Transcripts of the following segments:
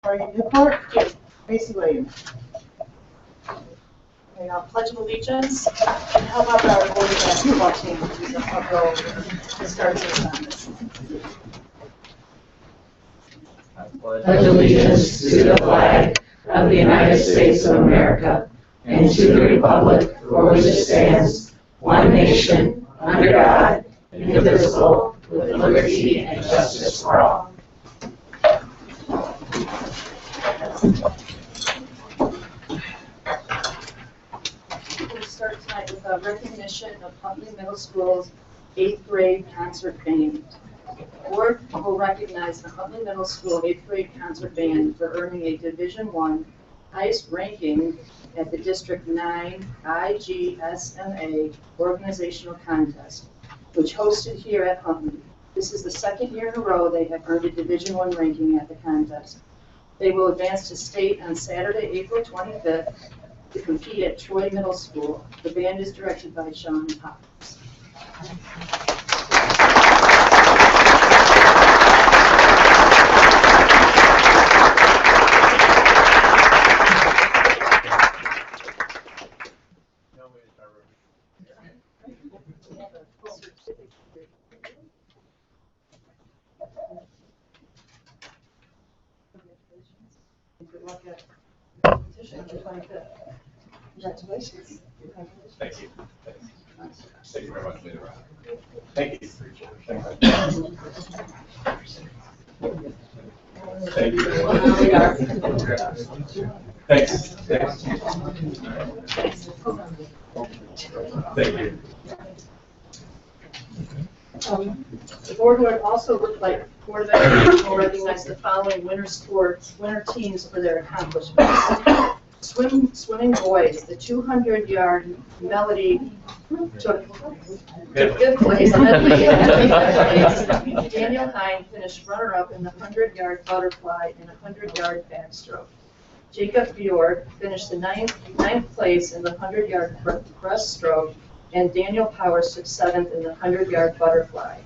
Marty Newport. Macy Williams. Okay, I'll pledge of allegiance. And how about our boys basketball team? I'll go to start this. Pledge allegiance to the flag of the United States of America and to the republic for which it stands, one nation, under God, indivisible, with liberty and justice for all. We'll start tonight with a recognition of Huntley Middle School's 8th grade concert band. The board will recognize the Huntley Middle School 8th grade concert band for earning a Division I highest ranking at the District 9 IGSMA organizational contest, which hosted here at Huntley. This is the second year in a row they have earned a Division I ranking at the contest. They will advance to state on Saturday, April 25th to compete at Troy Middle School. The band is directed by Sean Pops. Good luck at the competition on the 25th. Congratulations. Thank you. Thank you very much, Leader. Thank you. Thank you. Thanks. Thank you. The board would also look like Board of Education will recognize the following winter teams for their accomplishments. Swimming boys, the 200-yard Melody took fifth place. Daniel Hine finished runner-up in the 100-yard butterfly and 100-yard backstroke. Jacob Bjork finished the ninth place in the 100-yard breaststroke, and Daniel Powers took 7th in the 100-yard butterfly.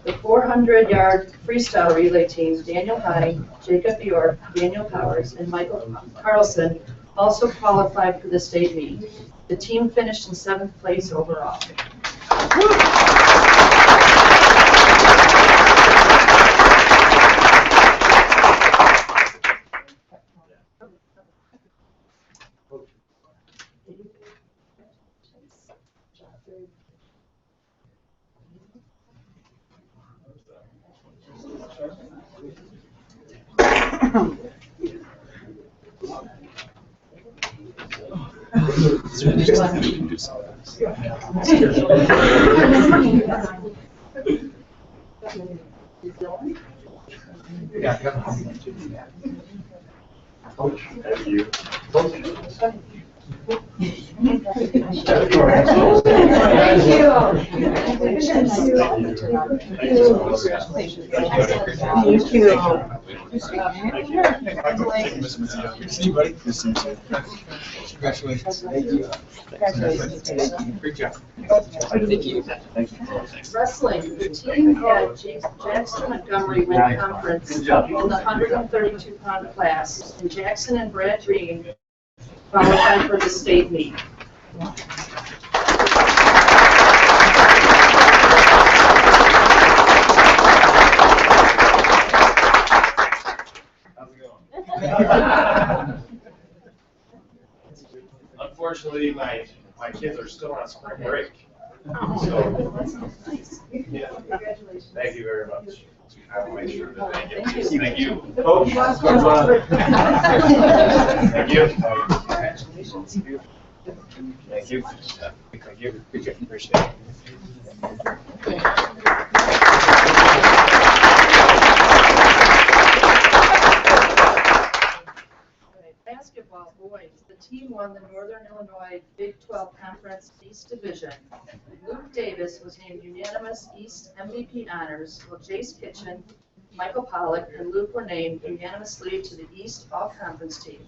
The 400-yard freestyle relay teams, Daniel Hine, Jacob Bjork, Daniel Powers, and Michael Carlson, also qualified for the state meet. The team finished in 7th place overall. Congratulations. Thank you. Great job. Thank you. Wrestling, the team at Jackson Montgomery win conference in the 132-pound class, and Jackson and Brad Green qualified for the state meet. Unfortunately, my kids are still on spring break. So, yeah. Thank you very much. I will make sure that they get this. Thank you. Coach. Thank you. Thank you. Thank you. Appreciate it. Basketball boys, the team won the Northern Illinois Big 12 Conference East Division. Luke Davis was named unanimous East MVP honors, while Jace Kitchen, Michael Pollock, and Luke were named unanimously to the East All-Conference team.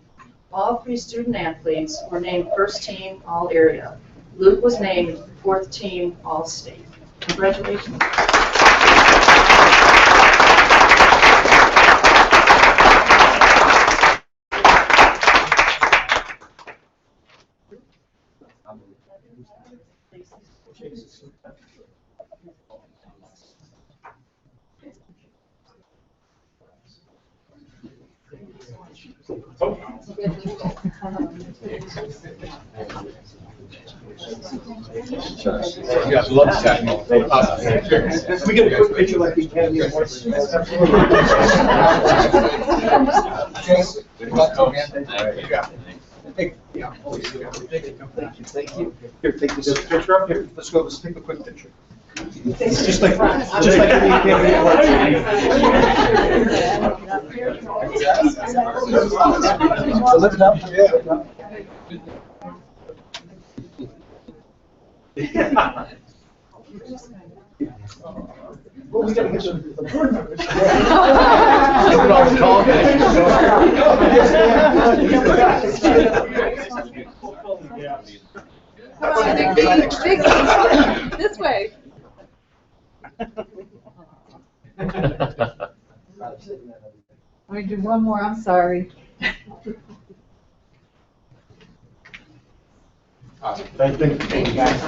All 3 student athletes were named first team All-Area. Luke was named 4th team All-State. Congratulations. Yeah, love that. We get a quick picture like the Academy Awards. Jason, good luck, man. Yeah. Hey, yeah. Thank you. Here, take this picture up here. Let's go. Let's take a quick picture. Just like the Academy Awards. So lift it up. Yeah. Well, we gotta get the board members. Come on, Vicky, this way. Let me do one more, I'm sorry. Thank you guys.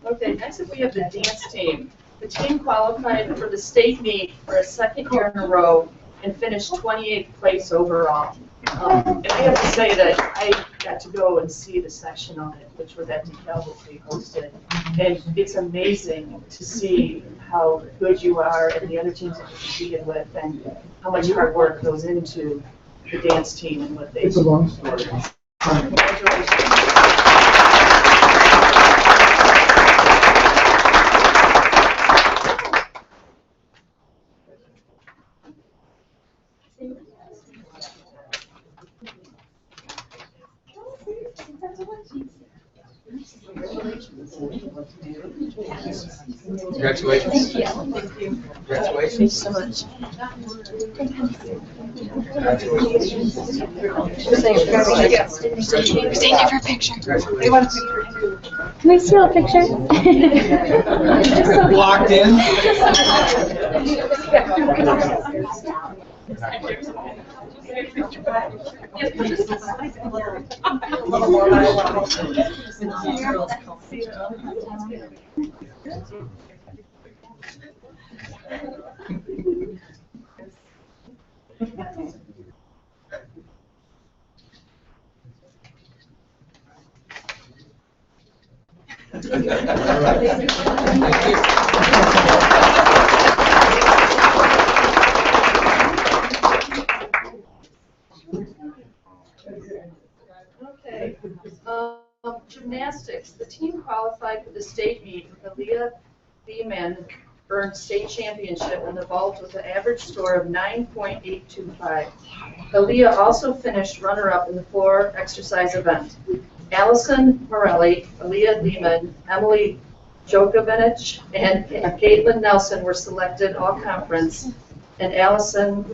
Okay, next up we have the dance team. The team qualified for the state meet for a second year in a row and finished 28th place overall. And I have to say that I got to go and see the section on it, which was at DeKalb, which we hosted. And it's amazing to see how good you are and the other teams that you competed with and how much hard work goes into the dance team and what they do. It's a long story. Congratulations. Congratulations. Thank you. Congratulations. Thanks so much. Congratulations. Stay there for a picture. They want a picture too. Can I steal a picture? Locked in. Okay. Gymnastics. The team qualified for the state meet with Aaliyah Beeman earned state championship in the vault with an average score of 9.825. Aaliyah also finished runner-up in the floor exercise event. Allison Morelli, Aaliyah Beeman, Emily Djokovic, and Caitlin Nelson were selected all-conference, and Allison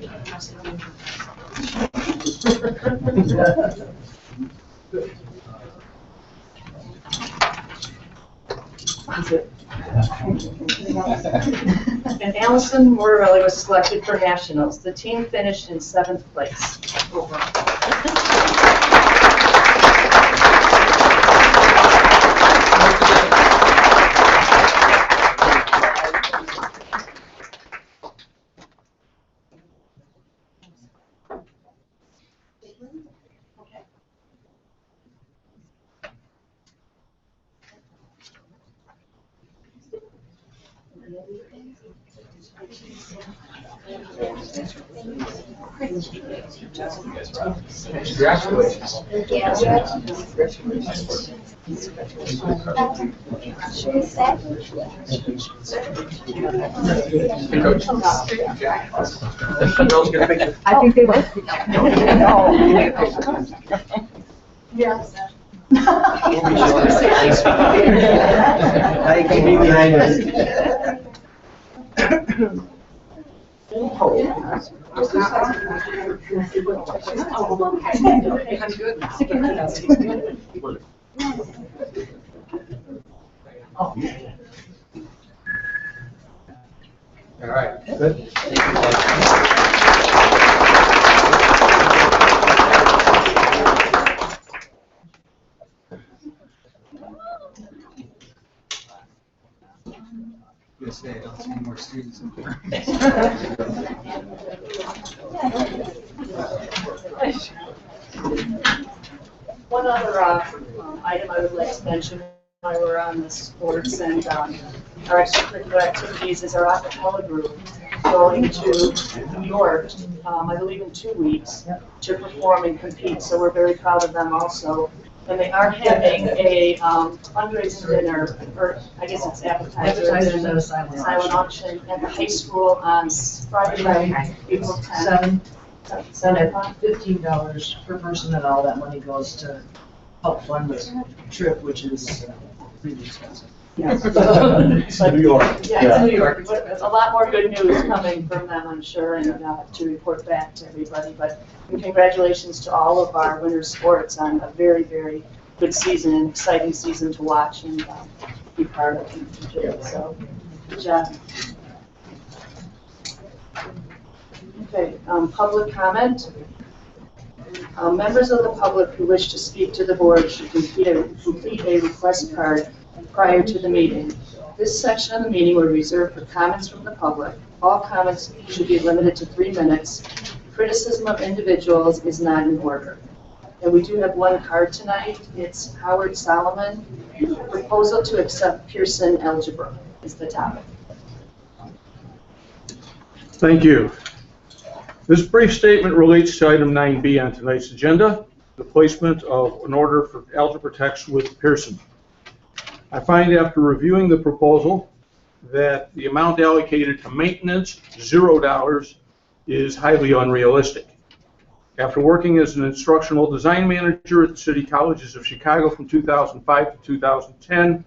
and Allison Morelli was selected for nationals. The team finished in 7th place overall. Congratulations. I think they went. Yes. I can be behind us. All right, good. more students in there. One other item I would like to mention while we're on the sports and our extracurricular activities is our acapella group going to New York, I believe in 2 weeks, to perform and compete. So we're very proud of them also. And they are having a fundraising dinner, or I guess it's appetizer dinner, silent auction at the high school on Friday night, April 10th. And at $15 per person, and all that money goes to help fund this trip, which is really expensive. Yes. New York. Yeah, it's New York. But there's a lot more good news coming from them, I'm sure, and to report back to everybody. But congratulations to all of our winter sports on a very, very good season, an exciting season to watch and be part of. So, good job. Okay, public comment. Members of the public who wish to speak to the board should complete a request card prior to the meeting. This section of the meeting will be reserved for comments from the public. All comments should be limited to 3 minutes. Criticism of individuals is not in order. And we do have one card tonight. It's Howard Solomon. Proposal to accept Pearson algebra is the topic. Thank you. This brief statement relates to item 9B on tonight's agenda, the placement of an order for algebra text with Pearson. I find after reviewing the proposal that the amount allocated to maintenance, $0, is highly unrealistic. After working as an instructional design manager at the City Colleges of Chicago from 2005 to 2010,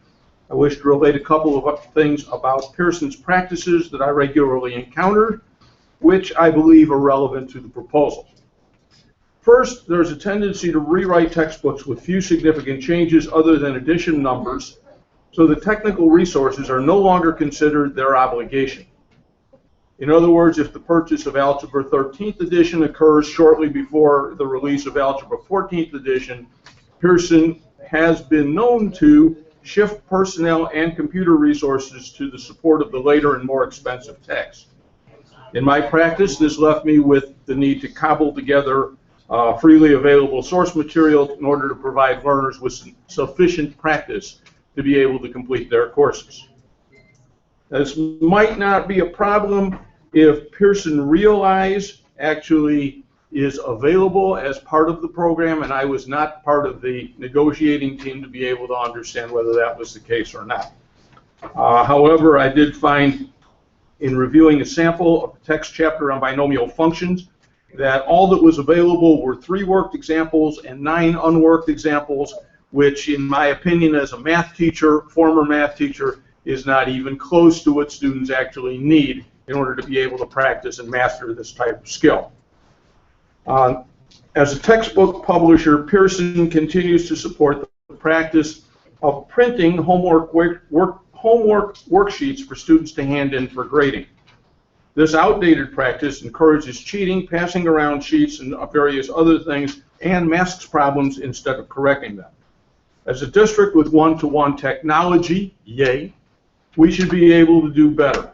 I wish to relate a couple of things about Pearson's practices that I regularly encountered, which I believe are relevant to the proposal. First, there's a tendency to rewrite textbooks with few significant changes other than addition numbers, so the technical resources are no longer considered their obligation. In other words, if the purchase of Algebra 13th edition occurs shortly before the release of Algebra 14th edition, Pearson has been known to shift personnel and computer resources to the support of the later and more expensive text. In my practice, this left me with the need to cobble together freely available source material in order to provide learners with sufficient practice to be able to complete their courses. This might not be a problem if Pearson Realize actually is available as part of the program, and I was not part of the negotiating team to be able to understand whether that was the case or not. However, I did find in reviewing a sample of the text chapter on binomial functions that all that was available were 3 worked examples and 9 unworked examples, which in my opinion as a math teacher, former math teacher, is not even close to what students actually need in order to be able to practice and master this type of skill. As a textbook publisher, Pearson continues to support the practice of printing homework worksheets for students to hand in for grading. This outdated practice encourages cheating, passing around sheets, and various other things, and masks problems instead of correcting them. As a district with one-to-one technology, yay, we should be able to do better.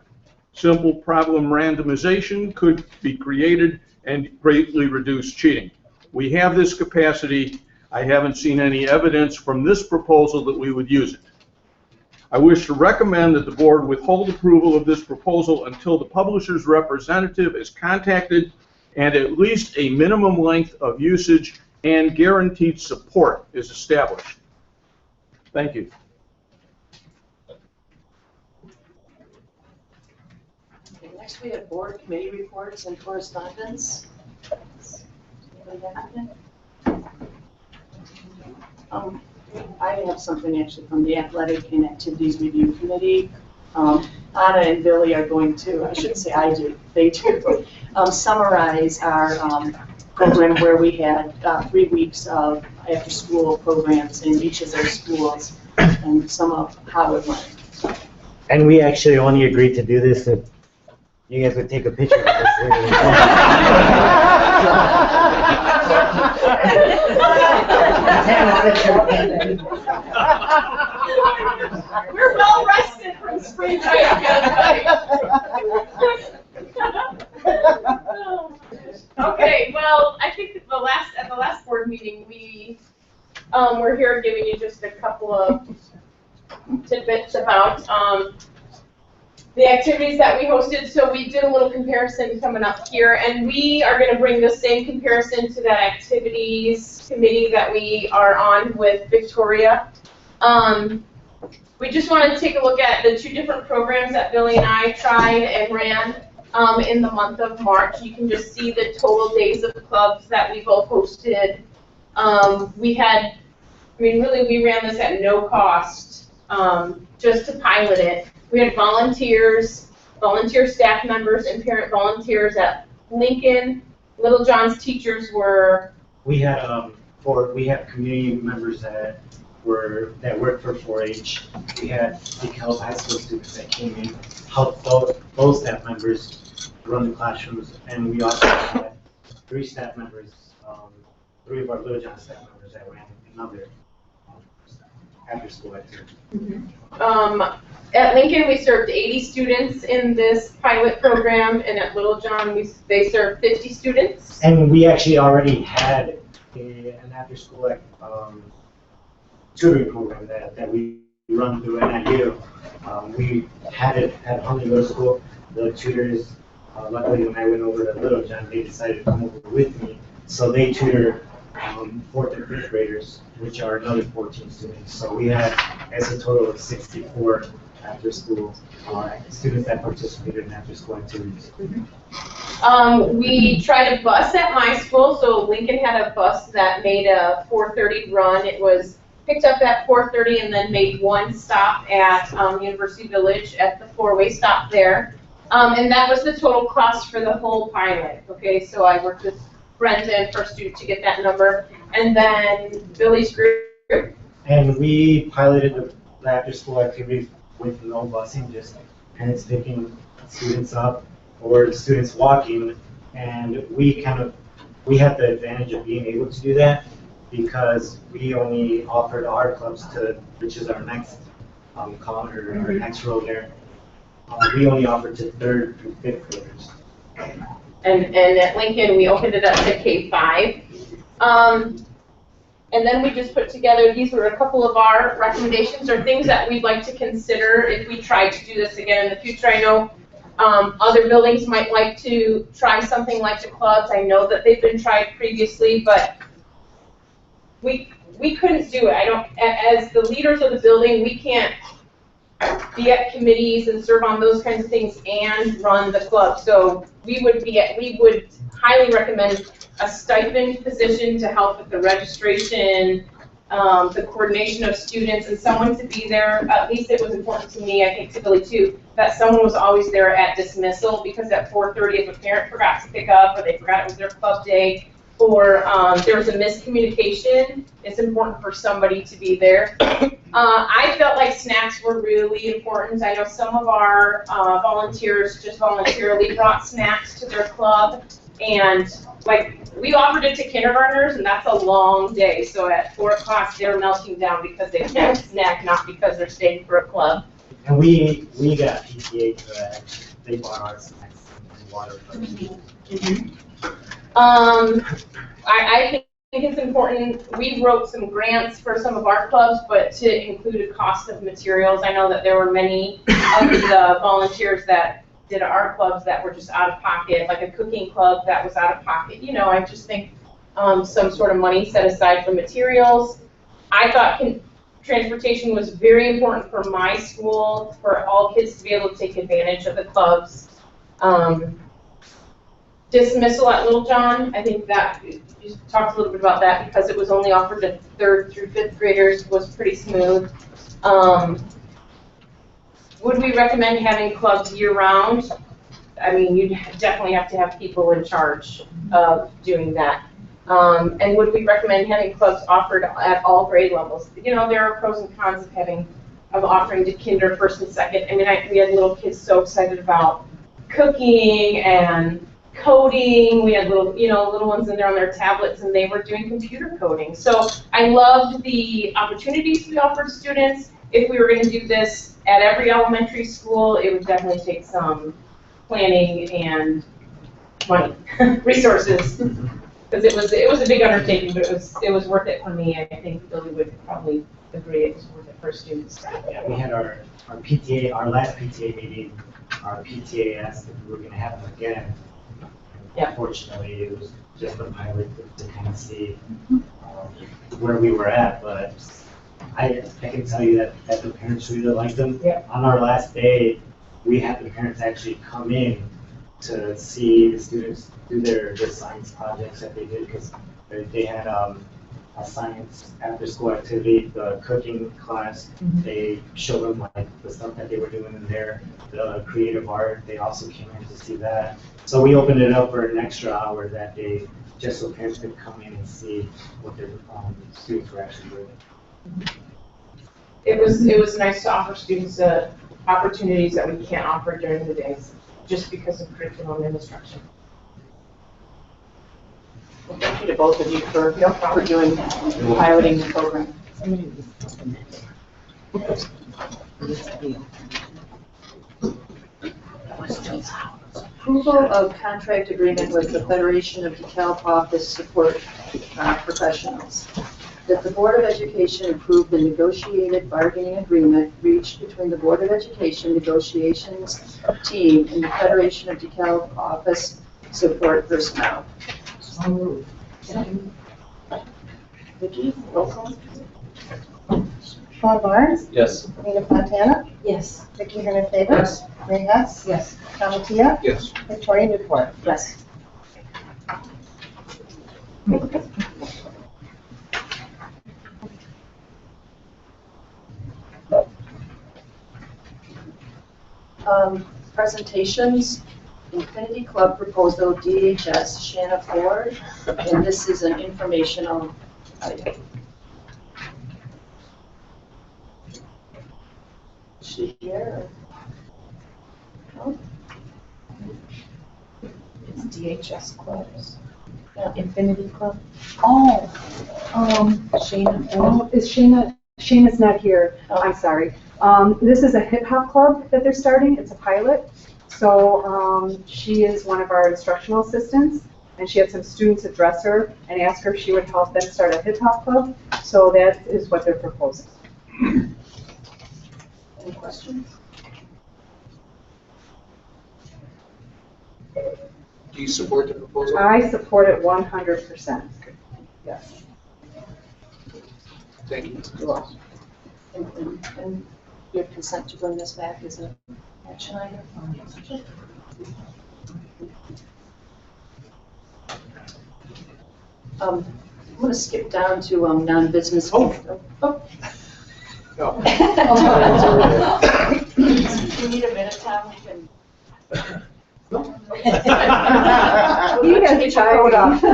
Simple problem randomization could be created and greatly reduce cheating. We have this capacity. I haven't seen any evidence from this proposal that we would use it. I wish to recommend that the board withhold approval of this proposal until the publisher's representative is contacted and at least a minimum length of usage and guaranteed support is established. Thank you. Okay, next we have board committee reports and correspondence. I have something actually from the Athletic and Activities Review Committee. Anna and Billy are going to, I shouldn't say I do, they do, summarize our program where we had 3 weeks of after-school programs in each of their schools and some of how it went. And we actually only agreed to do this if you guys would take a picture of us later. We're well rested from spring break. Okay, well, I think at the last board meeting, we were here giving you just a couple of tidbits about the activities that we hosted. So we did a little comparison coming up here, and we are going to bring the same comparison to that activities committee that we are on with Victoria. We just want to take a look at the 2 different programs that Billy and I tried and ran in the month of March. You can just see the total days of clubs that we both hosted. We ran this at no cost, just to pilot it. We had volunteers, volunteer staff members, and parent volunteers at Lincoln. Little John's teachers were. We had community members that worked for 4-H. We had DeKalb high school students that came in, helped those staff members run the classrooms, and we also had 3 staff members, 3 of our Little John staff members that ran another after-school activity. At Lincoln, we served 80 students in this pilot program, and at Little John, they served 50 students. And we actually already had an after-school tutoring program that we run through NIU. We had it at Huntley Middle School. The tutors, luckily when I went over to Little John, they decided to come over with me. So they tutor 4th and 5th graders, which are another 14 students. So we had, as a total of 64 after-school students that participated in after-school activities. We tried a bus at my school, so Lincoln had a bus that made a 4:30 run. It was picked up at 4:30 and then made 1 stop at University Village at the 4-way stop there. And that was the total cost for the whole pilot. Okay, so I worked with Brenda and First Student to get that number. And then Billy's group. And we piloted the after-school activities with no busing, just parents picking students up or students walking. And we had the advantage of being able to do that because we only offered our clubs which is our next our next row there. We only offered to 3rd through 5th graders. And at Lincoln, we opened it up to K-5. And then we just put together, these were a couple of our recommendations or things that we'd like to consider if we tried to do this again in the future. I know other buildings might like to try something like the clubs. I know that they've been tried previously, but we couldn't do it. As the leaders of the building, we can't be at committees and serve on those kinds of things and run the club. So we would highly recommend a stipend position to help with the registration, the coordination of students, and someone to be there. At least it was important to me, I think to Billy too, that someone was always there at dismissal, because at 4:30 if a parent forgot to pick up or they forgot it was their club day, or there was a miscommunication, it's important for somebody to be there. I felt like snacks were really important. I know some of our volunteers just voluntarily brought snacks to their club, and we offered it to kindergartners, and that's a long day. So at 4 o'clock, they're melting down because they can't snack, not because they're staying for a club. And we got PTA for that. They bought our snacks and water. I think it's important. We wrote some grants for some of our clubs, but to include a cost of materials. I know that there were many of the volunteers that did our clubs that were just out of pocket, like a cooking club that was out of pocket. I just think some sort of money set aside for materials. I thought transportation was very important for my school, for all kids to be able to take advantage of the clubs. Dismissal at Little John, I think that, you talked a little bit about that, because it was only offered to 3rd through 5th graders, was pretty smooth. Would we recommend having clubs year-round? I mean, you'd definitely have to have people in charge of doing that. And would we recommend having clubs offered at all grade levels? There are pros and cons of offering to kinder, 1st and 2nd. I mean, we had little kids so excited about cooking and coding. We had little ones in there on their tablets, and they were doing computer coding. So I loved the opportunities we offered students. If we were going to do this at every elementary school, it would definitely take some planning and money, resources. Because it was a big undertaking, but it was worth it for me. I think Billy would probably agree it was worth it for students. Yeah, we had our PTA, our last PTA meeting, our PTA asked if we were gonna have them again. Yeah. Unfortunately, it was just a pilot to kind of see where we were at, but I can tell you that the parents really liked them. Yeah. On our last day, we had the parents actually come in to see the students do their science projects that they did, because they had a science after-school activity, the cooking class. They showed them like the stuff that they were doing in there, the creative art. They also came in to see that. So we opened it up for an extra hour that day, just so parents could come in and see what their students were actually doing. It was nice to offer students opportunities that we can't offer during the days, just because of curriculum and instruction. Well, thank you to both of you for doing, piloting the program. Approval of contract agreement with the Federation of DeKalb Office Support Professionals. That the Board of Education approve the negotiated bargaining agreement reached between the Board of Education negotiations team and the Federation of DeKalb Office Support Personnel. Vicki, roll call. Sean Barnes, Yes. Rena Fontana, Yes. Vicki Hernandez Davis, Ray Hess, Yes. Tom Tia, Yes. Victoria Newport. Yes. Presentations, Infinity Club proposal, DHS, Shanna Ford, and this is an informational item. Is she here? No? It's DHS clubs. Infinity Club. Oh, Shana. oh, is Shayna's not here. I'm sorry. This is a hip hop club that they're starting. It's a pilot. So she is one of our instructional assistants, and she had some students address her and ask her if she would help them start a hip hop club. So that is what they're proposing. Any questions? Do you support the proposal? I support it 100%. Yes. Thank you. You're welcome. And you have consent to bring this back as an action item? I'm going to skip down to non-business. Oh. Oh. No. You need a minute, Tom? We can. You guys get your coat off.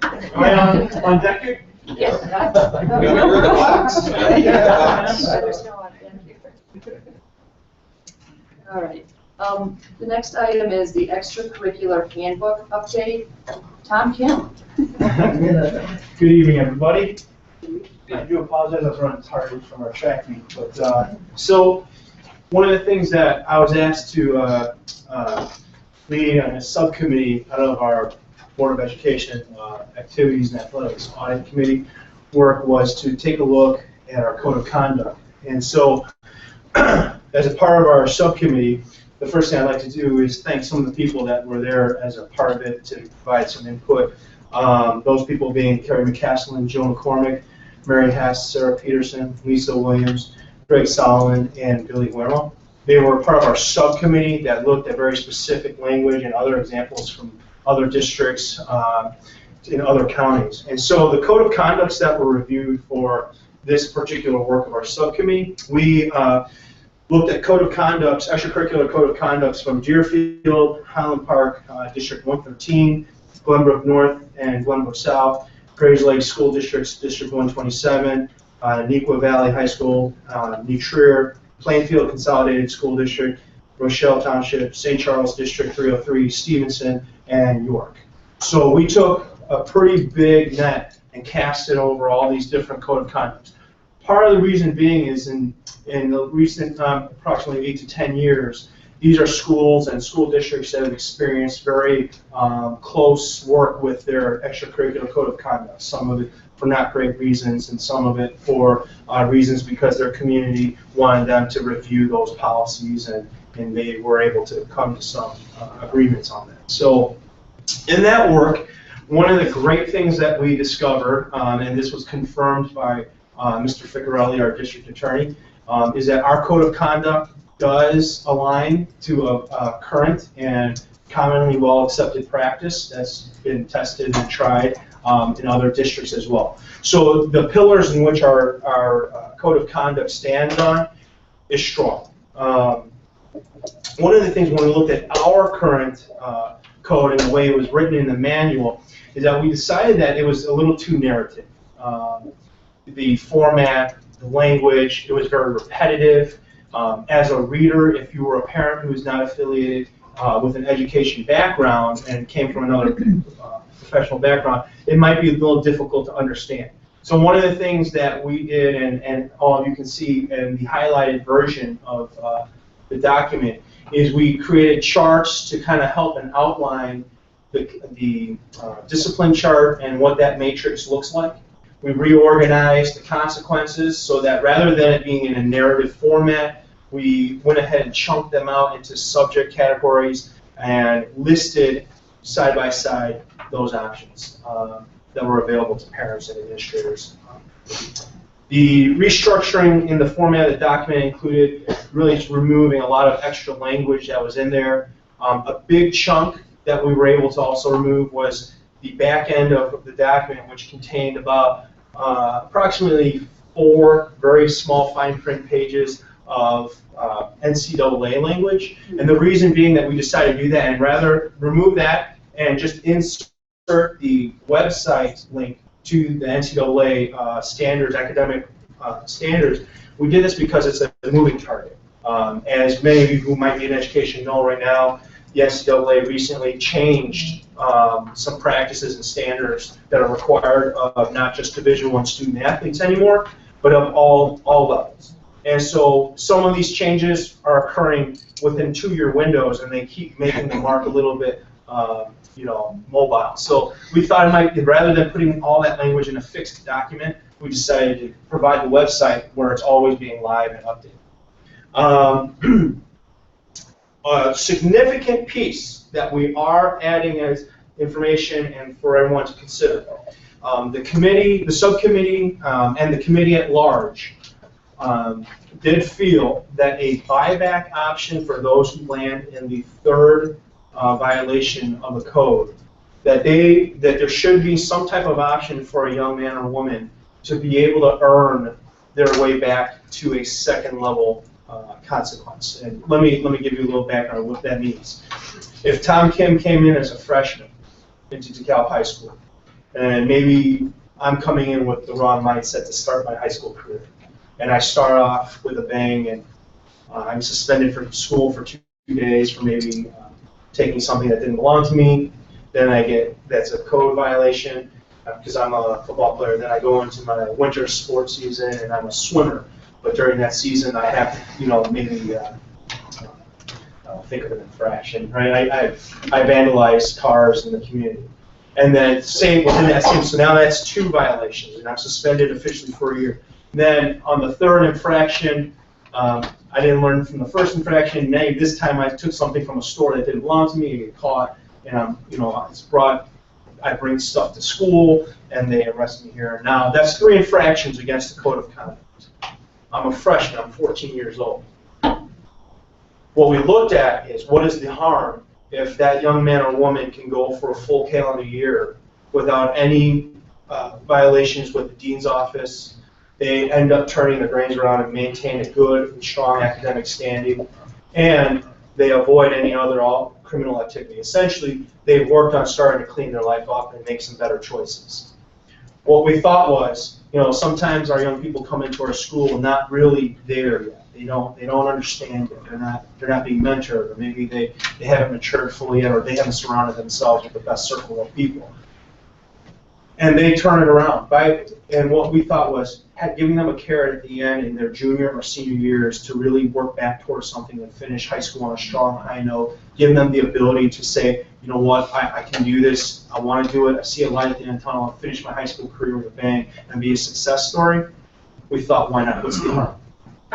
Am I on deck here? Yes. All right. The next item is the extracurricular handbook update. Tom Kim. Good evening, everybody. I do apologize, I was running tired from our track meet, but, so, one of the things that I was asked to lead on a subcommittee out of our Board of Education Activities and Athletics Audit Committee work was to take a look at our code of conduct. And so, as a part of our subcommittee, the first thing I'd like to do is thank some of the people that were there as a part of it to provide some input. Those people being Carrie McCaslin, Joe McCormick, Mary Hess, Sarah Peterson, Lisa Williams, Greg Solomon, and Billy Guerrero. They were part of our subcommittee that looked at very specific language and other examples from other districts in other counties. And so the code of conducts that were reviewed for this particular work of our subcommittee, we looked at code of conducts, extracurricular code of conducts from Deerfield, Highland Park, District 113, Glenbrook North and Glenbrook South, Grays Lake School Districts, District 127, Neuqua Valley High School, New Trier, Plainfield Consolidated School District, Rochelle Township, St. Charles District 303, Stevenson, and York. So we took a pretty big net and cast it over all these different code of conducts. Part of the reason being is in the recent approximately 8 to 10 years, these are schools and school districts that have experienced very close work with their extracurricular code of conduct. Some of it for not great reasons, and some of it for reasons because their community wanted them to review those policies, and they were able to come to some agreements on that. So in that work, one of the great things that we discovered, and this was confirmed by Mr. Ficcarelli, our district attorney, is that our code of conduct does align to a current and commonly well-accepted practice that's been tested and tried in other districts as well. So the pillars in which our code of conduct stands on is strong. One of the things when we looked at our current code and the way it was written in the manual is that we decided that it was a little too narrative. The format, the language, it was very repetitive. As a reader, if you were a parent who is not affiliated with an education background and came from another professional background, it might be a little difficult to understand. So one of the things that we did, and all of you can see in the highlighted version of the document, is we created charts to kind of help and outline the discipline chart and what that matrix looks like. We reorganized the consequences so that rather than it being in a narrative format, we went ahead and chunked them out into subject categories and listed side by side those options that were available to parents and administrators. The restructuring in the format of the document included really just removing a lot of extra language that was in there. A big chunk that we were able to also remove was the back end of the document, which contained about approximately 4 very small fine print pages of NCAA language. And the reason being that we decided to do that and rather remove that and just insert the website link to the NCAA standards, academic standards. We did this because it's a moving target. As many of you who might be in education know right now, the NCAA recently changed some practices and standards that are required of not just Division I student athletes anymore, but of all levels. And so some of these changes are occurring within 2-year windows, and they keep making the mark a little bit mobile. So we thought it might, rather than putting all that language in a fixed document, we decided to provide the website where it's always being live and updated. A significant piece that we are adding as information and for everyone to consider. The committee, the subcommittee, and the committee at large did feel that a buyback option for those who land in the 3rd violation of the code, that there should be some type of option for a young man or woman to be able to earn their way back to a 2nd level consequence. And let me give you a little background on what that means. If Tom Kim came in as a freshman into DeKalb High School, and maybe I'm coming in with the wrong mindset to start my high school career, and I start off with a bang, and I'm suspended from school for 2 days for maybe taking something that didn't belong to me, then that's a code violation because I'm a football player. Then I go into my winter sports season and I'm a swimmer. But during that season, I have to, maybe think of an infraction, right? I vandalize cars in the community. And then same within that same, so now that's 2 violations, and I'm suspended officially for a year. Then on the 3rd infraction, I didn't learn from the 1st infraction. Maybe this time I took something from a store that didn't belong to me, and get caught, and I bring stuff to school, and they arrest me here. Now that's 3 infractions against the code of conduct. I'm a freshman, I'm 14 years old. What we looked at is what is the harm if that young man or woman can go for a full calendar year without any violations with the dean's office. They end up turning their brains around and maintain a good and strong academic standing, and they avoid any other criminal activity. Essentially, they've worked on starting to clean their life up and make some better choices. What we thought was, sometimes our young people come into our school not really there yet. They don't understand it. They're not being mentored, or maybe they haven't matured fully yet, or they haven't surrounded themselves with the best circle of people. And they turn it around. And what we thought was, giving them a carrot at the end in their junior or senior years to really work back towards something and finish high school on a strong high note, giving them the ability to say, you know what, I can do this, I want to do it, I see a light at the end of the tunnel, I'll finish my high school career with a bang and be a success story. We thought, why not? What's the harm?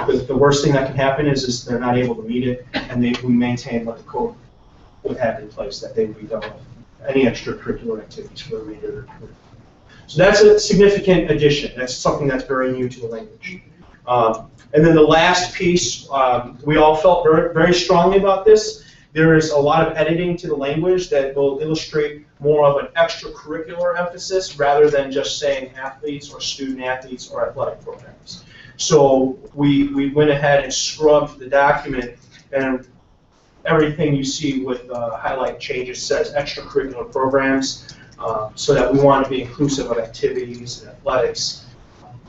The worst thing that can happen is they're not able to meet it, and we maintain what the code would have in place, that they would be done with any extracurricular activities for the remainder of their career. So that's a significant addition. That's something that's very new to the language. And then the last piece, we all felt very, very strongly about this. There is a lot of editing to the language that will illustrate more of an extracurricular emphasis rather than just saying athletes or student athletes or athletic programs. So we went ahead and scrubbed the document, and everything you see with highlight changes says extracurricular programs, so that we want to be inclusive of activities and athletics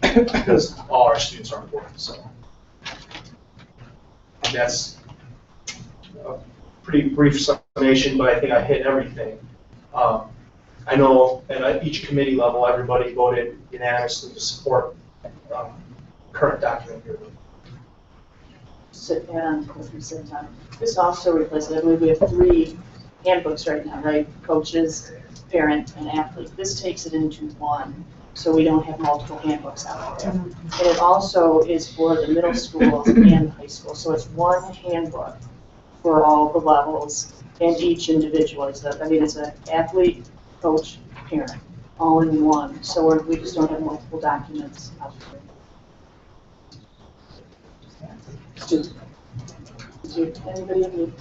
because all our students are important. So that's a pretty brief summation, but I think I hit everything. I know at each committee level, everybody voted unanimously to support current document here. And as we said, this also replaces, I believe we have 3 handbooks right now, right? Coaches, parent, and athlete. This takes it into one, so we don't have multiple handbooks out there. And it also is for the middle school and high school, so it's one handbook for all the levels and each individual. It's an athlete, coach, parent, all in one. So we just don't have multiple documents out there. Anybody have any?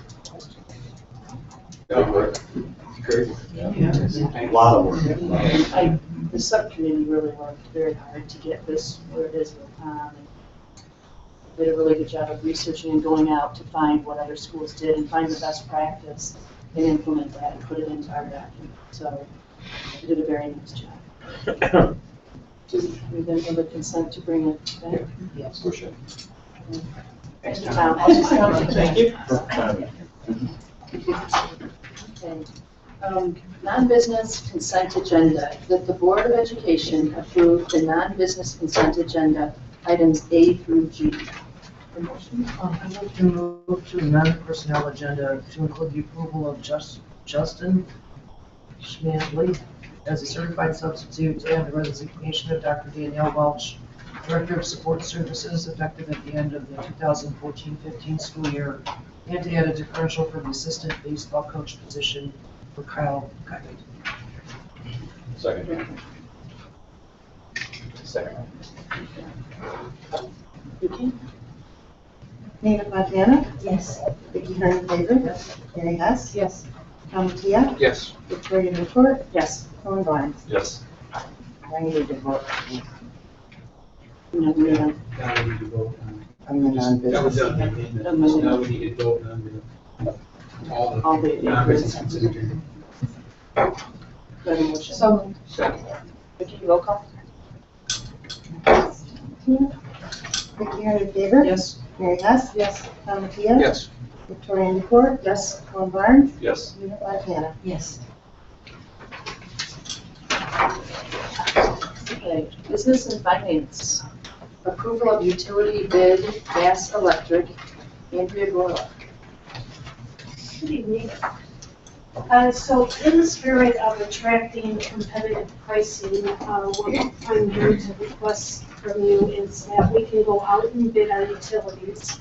Great. Yeah. A lot of work. The subcommittee really worked very hard to get this where it is with Tom. They did a really good job of researching and going out to find what other schools did and find the best practice and implement that and put it into our document. So they did a very nice job. We then have a consent to bring it back. Yes. For sure. Thank you, Tom. Thank you. Okay. Non-business consent agenda, that the Board of Education approve the non-business consent agenda, items A through G. I move to move to amend the personnel agenda to include the approval of Justin Schmanley as a certified substitute and the resignation of Dr. Danielle Welch, Director of Support Services, effective at the end of the 2014-15 school year, and to add a differential for the assistant baseball coach position for Kyle Kite. Second. Second. Vicky? Nina Fontana? Yes. Vicky Harden-David? Yes. Mary Hess? Yes. Tom Tia? Yes. Victoria Newport? Yes. Colin Vaughn? Yes. I need to vote No, we don't. Now we need to vote on. on the non-business. Now we need to vote on All the non-business consent agenda. Do I have a motion? So Second. Vicky, roll call? Vicky Harden-David? Yes. Mary Hess? Yes. Tom Tia? Yes. Victoria Newport? Yes. Colin Vaughn? Yes. Nina Fontana? yes. Okay, business and finance. Approval of utility bid, gas, electric. Andrea Gorla. Good evening. So in the spirit of attracting competitive pricing, what I'm here to request from you is that we can go out and bid our utilities.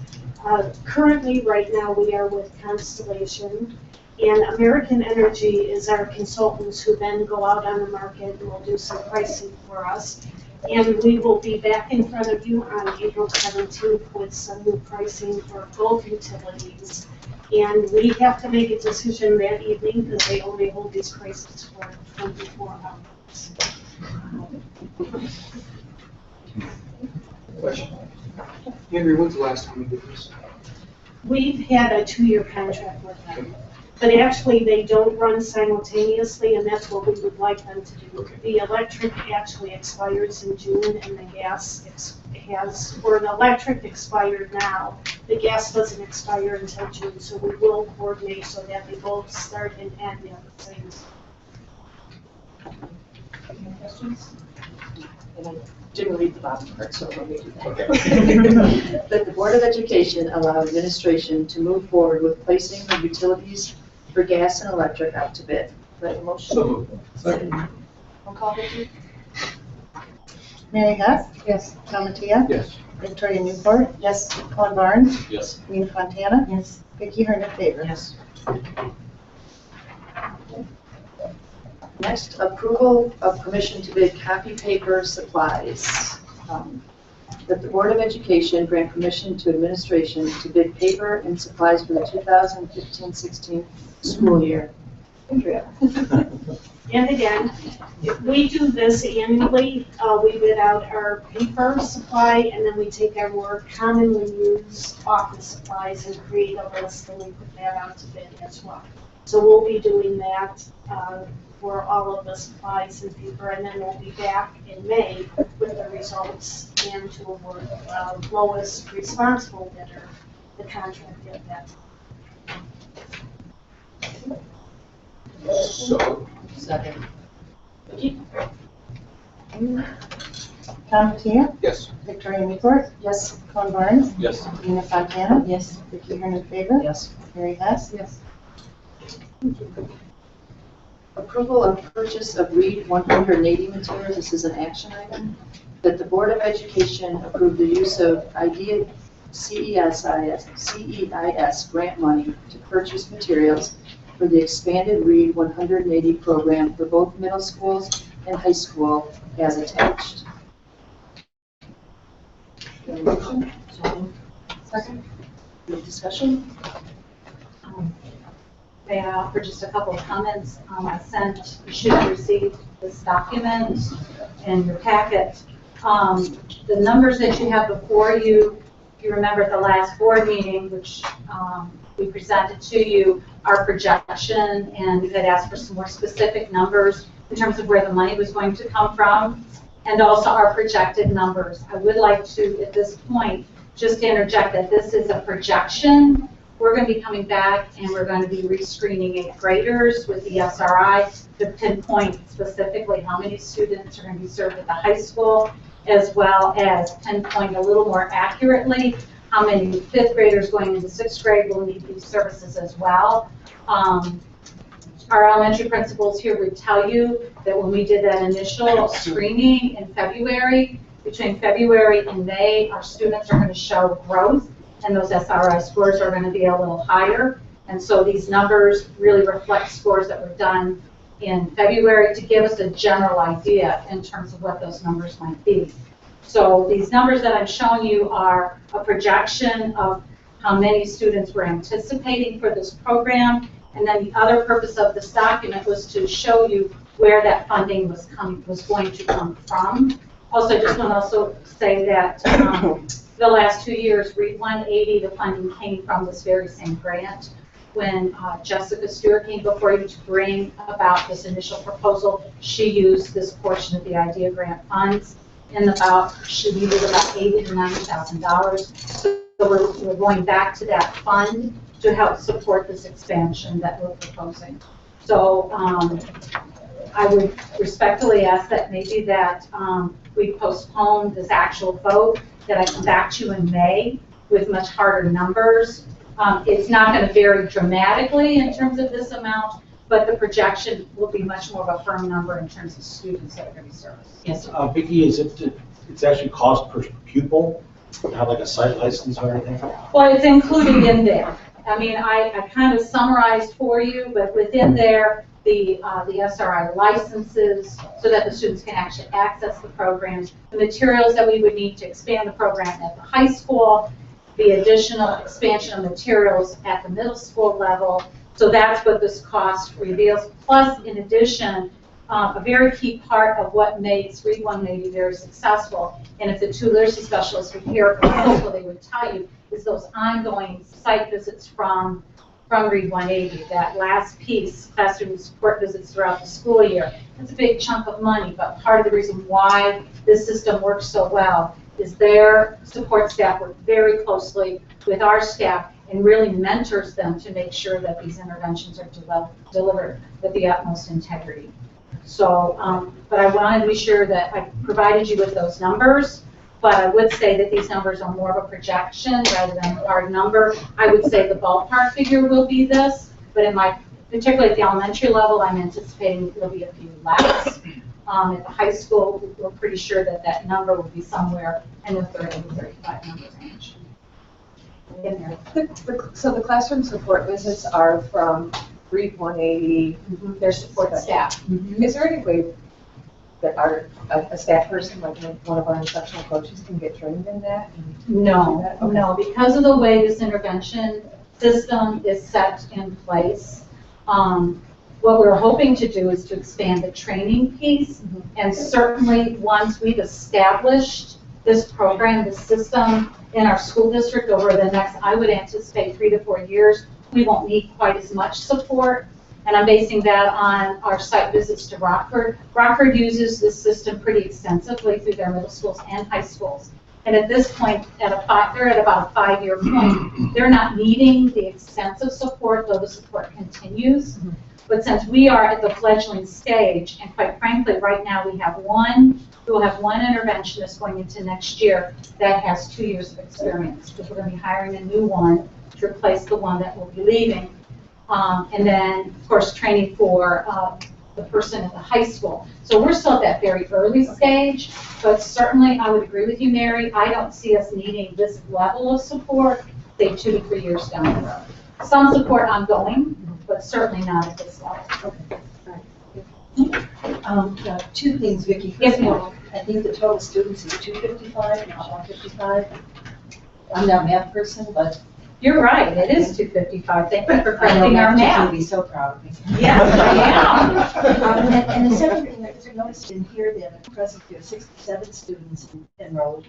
Currently, right now, we are with Constellation, and American Energy is our consultants who then go out on the market and will do some pricing for us. And we will be back in front of you on April 17th with some new pricing for both utilities. And we have to make a decision that evening because they only hold these prices for 24 hours. Question. Henry, when's the last time we did this? We've had a 2-year contract with them, but actually they don't run simultaneously, and that's what we would like them to do. Okay. The electric actually expires in June, and the gas has, or the electric expired now. The gas doesn't expire until June, so we will coordinate so that they both start and end at the same time. Any questions? And I didn't read the bottom part, so let me do that. Okay. That the Board of Education allow administration to move forward with placing the utilities for gas and electric out to bid. Do I have a motion? So moved. Second. Roll call, Vicki? Mary Hess, Yes. Tom Mattia, Yes. Victoria Newport, Yes. Colin Barnes, Yes. Rena Fontana, Yes. Vicky Erdner-Faber. Yes. Next, approval of permission to bid copy paper supplies. That the Board of Education grant permission to administration to bid paper and supplies for the 2015-16 school year. Andrea? And again, we do this annually. We bid out our paper supply, and then we take our more commonly used office supplies and create a list, and we put that out to bid as well. So we'll be doing that for all of the supplies and paper, and then we'll be back in May with the results and to award lowest responsible bidder the contract at that time. So. Second. Vicki? Tom Mattia, Yes. Victoria Newport, Yes. Colin Barnes, Yes. Rena Fontana, Yes. Vicky Erdner-Faber, Yes. Mary Hess, Yes. Approval of purchase of Read 180 materials. This is an action item. That the Board of Education approve the use of IDEA CEIS grant money to purchase materials for the expanded Read 180 program for both middle schools and high school as attached. Any motion? Second. Any discussion? May I offer just a couple of comments? You should have received this document in your packet. The numbers that you have before you, if you remember at the last board meeting, which we presented to you, our projection, and we had asked for some more specific numbers in terms of where the money was going to come from, and also our projected numbers. I would like to, at this point, just interject that this is a projection. We're going to be coming back and we're going to be rescreening 8th graders with the SRI to pinpoint specifically how many students are going to be served at the high school, as well as pinpoint a little more accurately how many 5th graders going into 6th grade will need these services as well. Our elementary principals here would tell you that when we did that initial screening in February, between February and May, our students are going to show growth, and those SRI scores are going to be a little higher. And so these numbers really reflect scores that were done in February to give us a general idea in terms of what those numbers might be. So these numbers that I'm showing you are a projection of how many students we're anticipating for this program. And then the other purpose of this document was to show you where that funding was going to come from. Also, I just want to also say that the last 2 years, Read 180, the funding came from this very same grant. When Jessica Stewart came before you to bring about this initial proposal, she used this portion of the IDEA grant funds, and she needed about $80,000 to $90,000. So we're going back to that fund to help support this expansion that we're proposing. So I would respectfully ask that maybe that we postpone this actual vote, that I come back to you in May with much harder numbers. It's not going to vary dramatically in terms of this amount, but the projection will be much more of a firm number in terms of students that are going to be serviced. Yes. Vicki, it's actually cost per pupil? Have like a site license or anything? Well, it's included in there. I mean, I kind of summarized for you, but within there, the SRI licenses so that the students can actually access the programs, the materials that we would need to expand the program at the high school, the additional expansion of materials at the middle school level. So that's what this cost reveals. Plus, in addition, a very key part of what makes Read 180 very successful, and if the two literacy specialists were here at the high school, they would tell you, is those ongoing site visits from Read 180, that last piece, classroom support visits throughout the school year. That's a big chunk of money, but part of the reason why this system works so well is their support staff work very closely with our staff and really mentors them to make sure that these interventions are delivered with the utmost integrity. So, but I wanted to be sure that I provided you with those numbers. But I would say that these numbers are more of a projection rather than a hard number. I would say the ballpark figure will be this, but particularly at the elementary level, I'm anticipating it'll be a few less. At the high school, we're pretty sure that that number will be somewhere in the 30 to 35 number range. In there. So the classroom support visits are from Brief 180, their support staff. Is there any way that a staff person, like one of our instructional coaches, can get trained in that? No, no, because of the way this intervention system is set in place, what we're hoping to do is to expand the training piece, and certainly once we've established this program, this system in our school district over the next, I would anticipate 3 to 4 years, we won't need quite as much support. And I'm basing that on our site visits to Rockford. Rockford uses this system pretty extensively through their middle schools and high schools. And at this point, they're at about a 5-year point. They're not needing the extensive support, though the support continues. But since we are at the fledgling stage, and quite frankly, right now we will have one interventionist going into next year that has 2 years of experience, because we're going to be hiring a new one to replace the one that will be leaving. And then, of course, training for the person at the high school. So we're still at that very early stage, but certainly I would agree with you, Mary. I don't see us needing this level of support, say 2 to 3 years down the road. Some support ongoing, but certainly not at this level. Two things, Vicki. Yes, ma'am. I think the total students is 255, not 155. I'm not a math person, but. You're right, it is 255. Thank you for I know correcting our math teacher math. would be so proud of me. Yes, I am. And the second thing, I noticed in here that at present there are 67 students enrolled,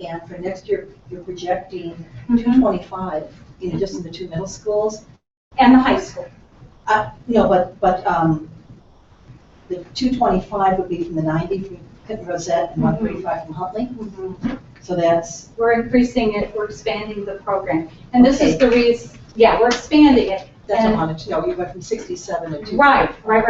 and for next year you're projecting 225, just in the 2 middle schools. And the high school. No, but the 225 would be from the 90 from Pitt Rosette and 135 from Huntley. So that's. We're increasing it, we're expanding the program. And this is the reason, yeah, we're expanding it. That's what I wanted to know. You went from 67 to 2. Right. And I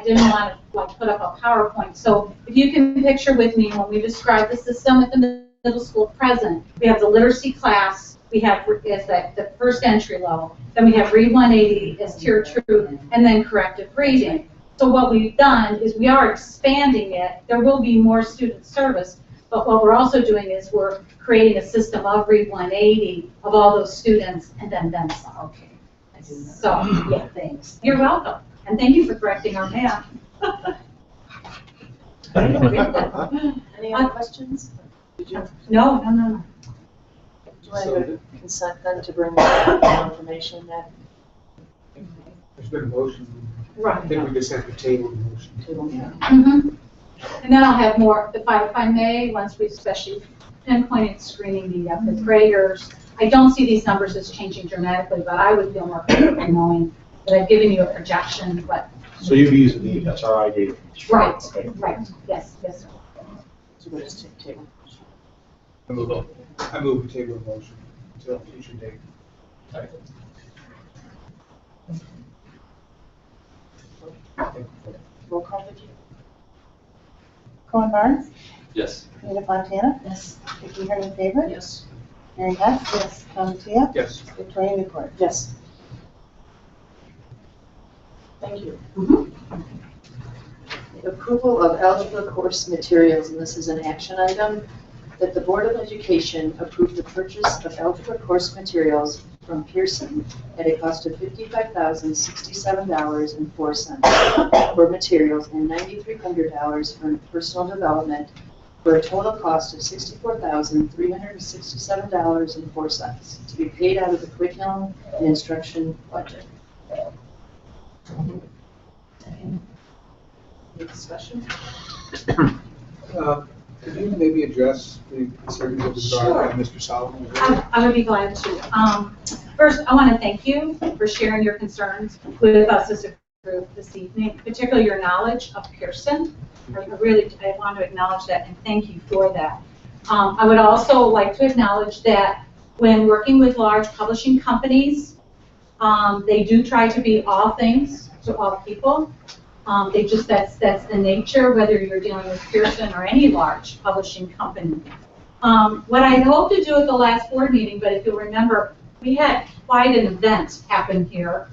didn't want to put up a PowerPoint. So if you can picture with me when we describe the system at the middle school present, we have the literacy class, we have as the first entry level, then we have Read 180 as Tier 2, and then corrective reading. So what we've done is we are expanding it. There will be more student service, but what we're also doing is we're creating a system of Read 180 of all those students, and then some. Okay. I do know. So, yeah, thanks. You're welcome. And thank you for correcting our math. Any other questions? No. Do I have a consent then to bring more information that? There's been a motion. Right. I think we just have to table the motion. And then I'll have more, if I may, once we've especially pinpointed screening the fifth graders. I don't see these numbers as changing dramatically, but I would feel more comfortable knowing that I've given you a projection, but. So you've used the SRI data? Right, Okay. right, yes, sir. So we'll just table. I move we table the motion until a future date. Roll call, Vicki? Cohen Barnes? Yes. Rita Fontana? Yes. Vicki Herman Favorite? Yes. Mary Hess? Yes. Tom Tia? Yes. Victoria Newport? Yes. Thank you. The approval of algebra course materials, and this is an action item, that the Board of Education approve the purchase of algebra course materials from Pearson at a cost of $55,067.04 for materials and $9,300 for personal development, for a total cost of $64,367.04 to be paid out of the curriculum and instruction budget. Any discussion? Could you maybe address the concerns of the guard by Mr. Solomon? I would be glad to. First, I want to thank you for sharing your concerns with us as a group this evening, particularly your knowledge of Pearson. I want to acknowledge that and thank you for that. I would also like to acknowledge that when working with large publishing companies, they do try to be all things to all people. That's the nature, whether you're dealing with Pearson or any large publishing company. What I hoped to do at the last board meeting, but if you'll remember, we had quite an event happen here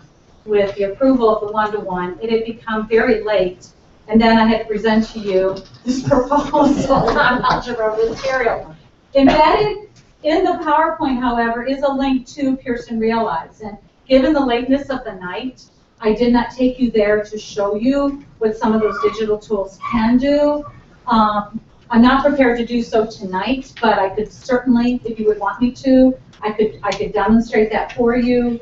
with the approval of the one-to-one. It had become very late, and then I had to present to you this proposal on algebra material. Embedded in the PowerPoint, however, is a link to Pearson Realize, and given the lateness of the night, I did not take you there to show you what some of those digital tools can do. I'm not prepared to do so tonight, but I could certainly, if you would want me to, I could demonstrate that for you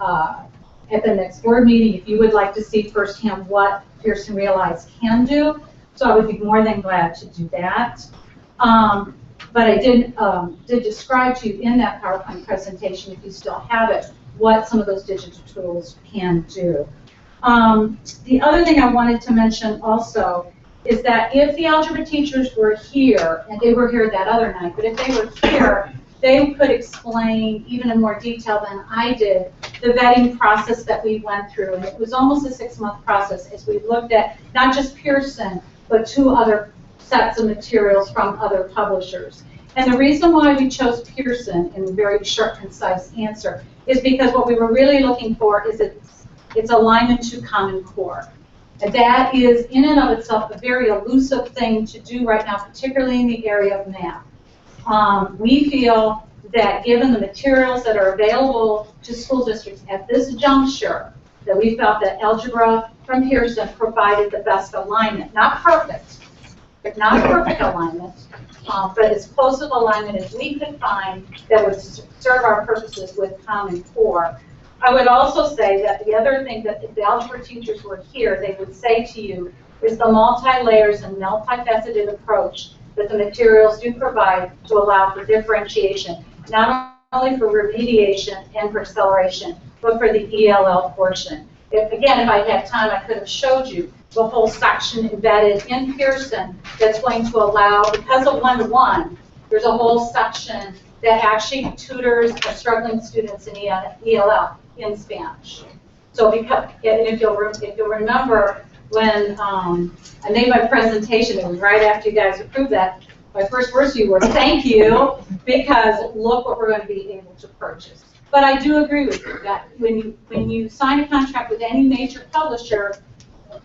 at the next board meeting if you would like to see firsthand what Pearson Realize can do. So I would be more than glad to do that. But I did describe to you in that PowerPoint presentation, if you still have it, what some of those digital tools can do. The other thing I wanted to mention also is that if the algebra teachers were here, and they were here that other night, but if they were here, they could explain even in more detail than I did the vetting process that we went through. And it was almost a 6-month process as we looked at not just Pearson, but 2 other sets of materials from other publishers. And the reason why we chose Pearson, in a very short, concise answer, is because what we were really looking for is its alignment to Common Core. And that is, in and of itself, a very elusive thing to do right now, particularly in the area of math. We feel that given the materials that are available to school districts at this juncture, that we felt that algebra from Pearson provided the best alignment. Not perfect, but not perfect alignment, but as close of alignment as we could find that would serve our purposes with Common Core. I would also say that the other thing that if the algebra teachers were here, they would say to you is the multi-layers and multifaceted approach that the materials do provide to allow for differentiation, not only for remediation and for acceleration, but for the ELL portion. If I had time, I could have showed you the whole section embedded in Pearson that's going to allow, because of one-to-one, there's a whole section that actually tutors our struggling students in ELL in Spanish. So because, and if you'll remember, when I made my presentation, it was right after you guys approved that, my first words to you were, thank you, because look what we're going to be able to purchase. But I do agree with you that when you sign a contract with any major publisher,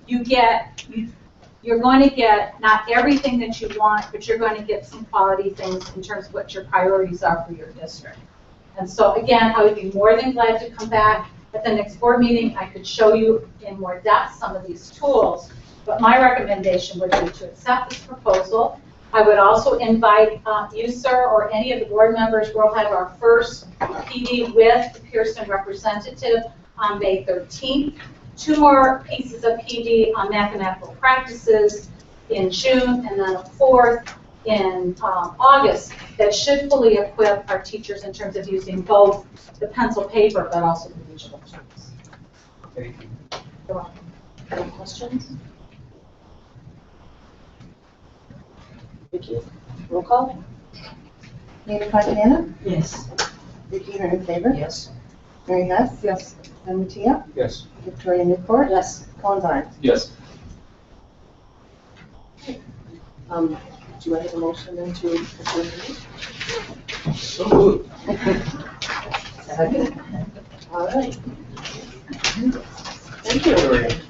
you're going to get not everything that you want, but you're going to get some quality things in terms of what your priorities are for your district. And so again, I would be more than glad to come back at the next board meeting. I could show you in more depth some of these tools, but my recommendation would be to accept this proposal. I would also invite you, sir, or any of the board members. We'll have our first PD with the Pearson representative on May 13th. 2 more pieces of PD on mathematical practices in June, and then a 4th in August that should fully equip our teachers in terms of using both the pencil paper but also the digital tools. Thank you. You're welcome. Any questions? Vicki, roll call? Nina Fontana? Yes. Vicki, you're in favor? Yes. Mary Hess? Yes. Ben Mattia? Yes. Victoria Newport? Yes. Colin Barnes? Yes. Do I have a motion then to adjourn the meeting? So moved. Second. All right. Thank you.